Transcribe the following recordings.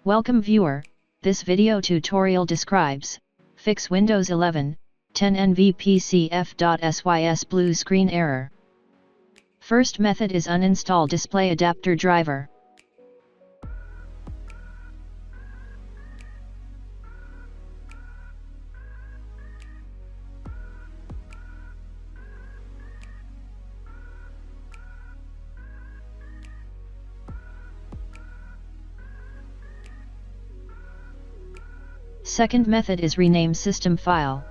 Welcome viewer, this video tutorial describes, fix Windows 11, 10 nvpcf.sys blue screen error. First method is uninstall display adapter driver. Second method is rename system file.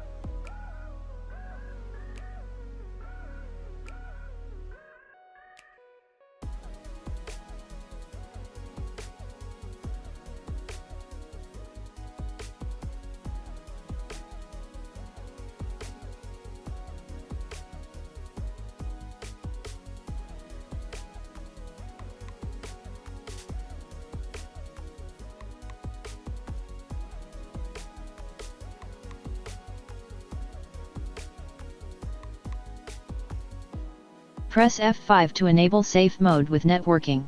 Press F5 to enable safe mode with networking.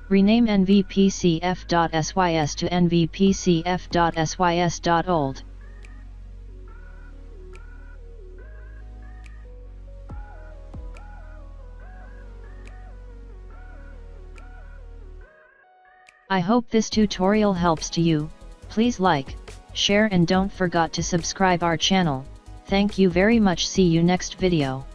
Rename nvpcf.sys to nvpcf.sys.old. I hope this tutorial helps to you. Please like, share and don't forget to subscribe our channel. Thank you very much. See you next video.